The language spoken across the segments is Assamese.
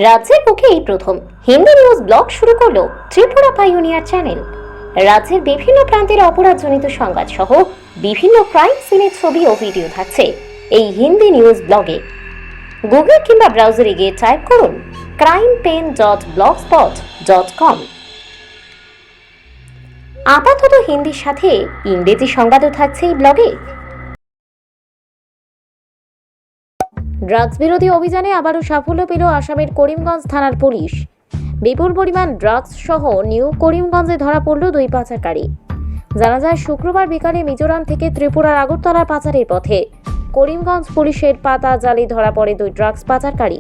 রাজ্যের বুকে এই প্রথম হিন্দি নিউজ ব্লগ শুরু করলো ত্রিপুরা পাইওনিয়ার চ্যানেল। রাজ্যের বিভিন্ন প্রান্তের অপরাধজনিত সংবাদ সহ বিভিন্ন ক্রাইম সিনের ছবি ও ভিডিও থাকছে এই হিন্দি নিউজ ব্লগে। গুগল কিংবা ব্রাউজারে গিয়ে টাইপ করুন crimepen.blogspot.com। আপাতত হিন্দির সাথে ইংরেজি সংবাদও থাকছে এই ব্লগে। ড্রাগস বিরোধী অভিযানে আবারও সাফল্য পেল আসামের করিমগঞ্জ থানার পুলিশ। বিপুল পরিমাণ ড্রাগস সহ নিউ করিমগঞ্জে ধরা পড়ল দুই পাচারকারী। জানা যায়, শুক্রবার বিকালে মিজোরাম থেকে ত্রিপুরার আগরতলার পাচারের পথে করিমগঞ্জ পুলিশের পাতা জালে ধরা পড়ে দুই ড্রাগস পাচারকারী।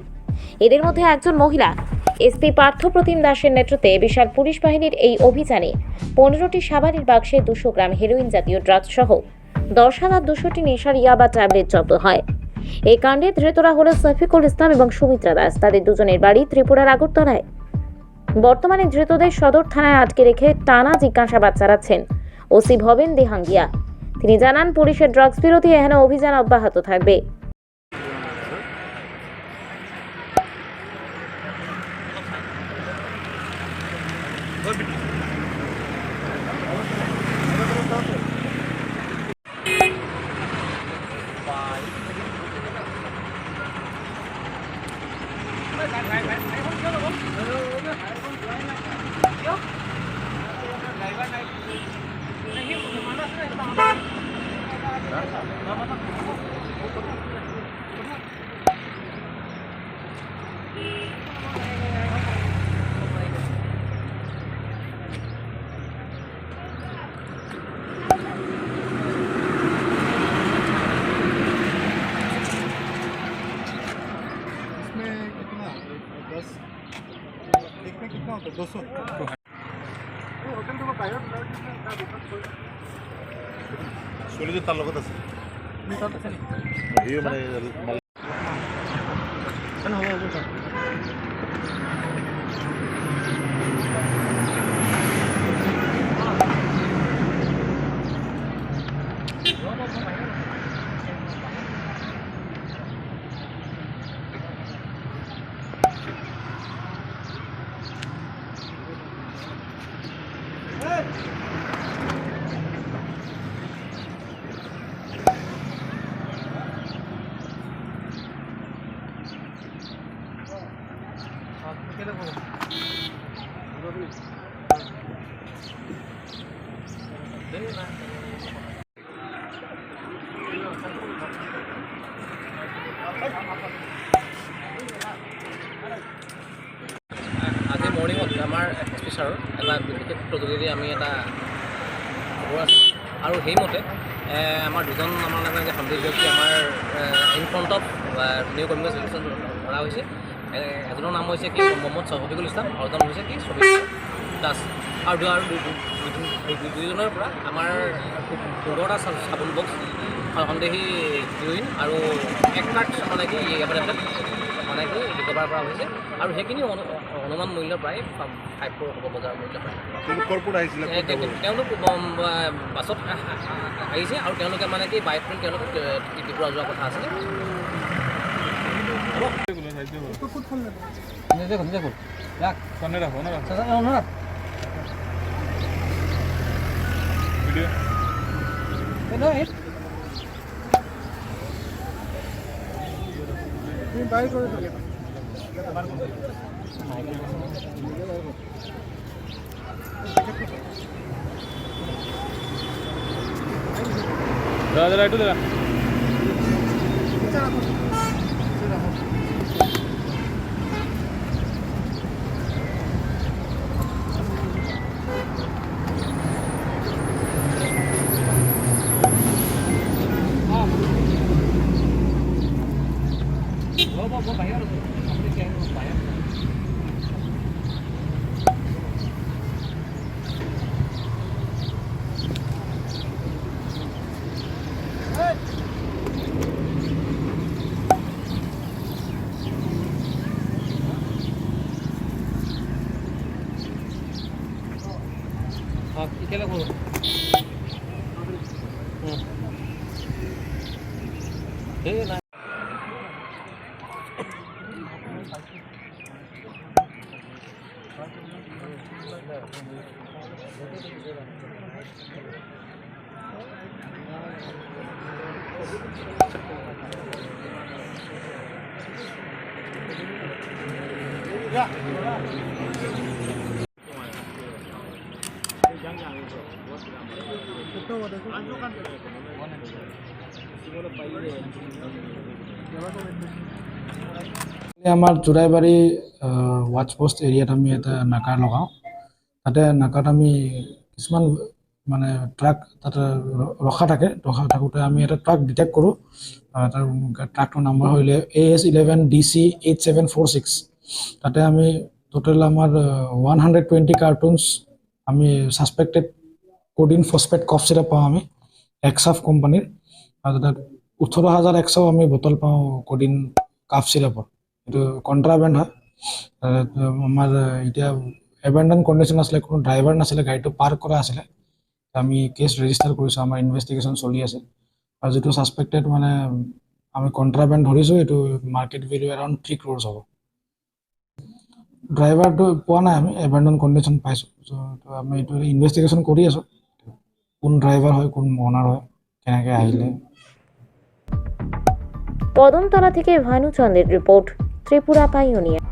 এদের মধ্যে একজন মহিলা। এসপি পার্থপ্রতিম দাসের নেতৃত্বে বিশাল পুলিশ বাহিনীর এই অভিযানে 15টি সাবারির বাক্সে 200 গ্রাম হেরোইন জাতীয় ড্রাগস সহ 10,200টি নেশার ইয়াবা ট্যাবলেট জব্দ হয়। এই কাণ্ডে ধৃতরা হল সফিকুল ইসলাম এবং সুমিত্রা দাস। তাদের দুজনের বাড়ি ত্রিপুরার আগরতলায়। বর্তমানে ধৃতদের সদর থানায় আটকে রেখে টানা জিজ্ঞাসাবাদ চালাচ্ছেন ওসি ভবেন দেহাঙ্গিয়া। তিনি জানান, পুলিশের ড্রাগস বিরোধী এহেন অভিযান অব্যাহত থাকবে। कितना होता है 200 চলি তাৰ লগত আছে মানে আজি মৰ্ণিঙত আমাৰ এছ পি ছাৰৰ এটা বিশেষ যোগেদি আমি এটা খবৰ আছে, আৰু সেইমতে আমাৰ দুজন আমাৰ মানে সন্দেহ ব্যক্তি আমাৰ in front of new Karimganj station ধৰা হৈছে। এজনৰ নাম হৈছে কি মহম্মদ শফিকুল ইছলাম, আৰু এজন হৈছে কি সুমিত্ৰা দাস। আৰু দুইজনৰ পৰা আমাৰ 15টা চাবোন বক্স, সন্দেহী হিৰ'ইন আৰু 1 কাৰ্ট মানে কি মানে কি ৰিকভাৰ কৰা হৈছে। আৰু সেইখিনি অনুমান মূল্য প্ৰায় 5 crore হ'ব, বজাৰ মূল্য প্ৰায়। তেওঁলোক বাছত আহিছে, আৰু তেওঁলোকে মানে কি বাই ট্ৰেইন তেওঁলোক ত্ৰিপুৰা যোৱাৰ কথা আছিলে। বাইক কৰে থাকে দাদা একটু দাদা কেলে কৰো না আমাৰ জোৰাইবাৰী ৱাচ পোষ্ট এৰিয়াত আমি এটা নাকা লগাওঁ। তাতে নাকাত আমি কিছুমান মানে ট্ৰাক তাতে ৰখা থাকোঁতে আমি এটা ট্ৰাক ডিটেক্ট কৰোঁ। তাৰ ট্ৰাকটোৰ নাম্বাৰ হ'লে AS11DC 8746। তাতে আমি টোটেল আমাৰ 120 কাৰ্টুনছ আমি ছাছপেক্টেড কোডিন ফছফেট কফ চিৰাপ পাওঁ আমি এক্সাফ কোম্পানীৰ। আৰু তাত 18,100 আমি বটল পাওঁ কোডিন কাফ চিৰাপৰ। এইটো কণ্ট্ৰাবেণ্ড হয়। আমাৰ এতিয়া এবেণ্ডন কণ্ডিশ্যন আছিলে, কোনো ড্ৰাইভাৰ নাছিলে, গাড়ীটো পাৰ্ক কৰা আছিলে। আমি কেছ ৰেজিষ্টাৰ কৰিছোঁ, আমাৰ ইনভেষ্টিগেশ্যন চলি আছে। আৰু যিটো ছাছপেক্টেড মানে আমি কণ্ট্ৰাবেণ্ড ধৰিছোঁ, এইটো মাৰ্কেট ভেলু এৰাউণ্ড 3 crores হ'ব। ড্ৰাইভাৰটো পোৱা নাই, আমি এবেণ্ডন কণ্ডিশ্যন পাইছোঁ। ত' আমি এইটো ইনভেষ্টিগেশ্যন কৰি আছোঁ, কোন ড্ৰাইভাৰ হয়, কোন অনাৰ হয়, কেনেকৈ আহিলে। কদমতলা থেকে ভানুচন্দ্ৰেৰ ৰিপোৰ্ট, ত্ৰিপুৰা পাইওনিয়াৰ।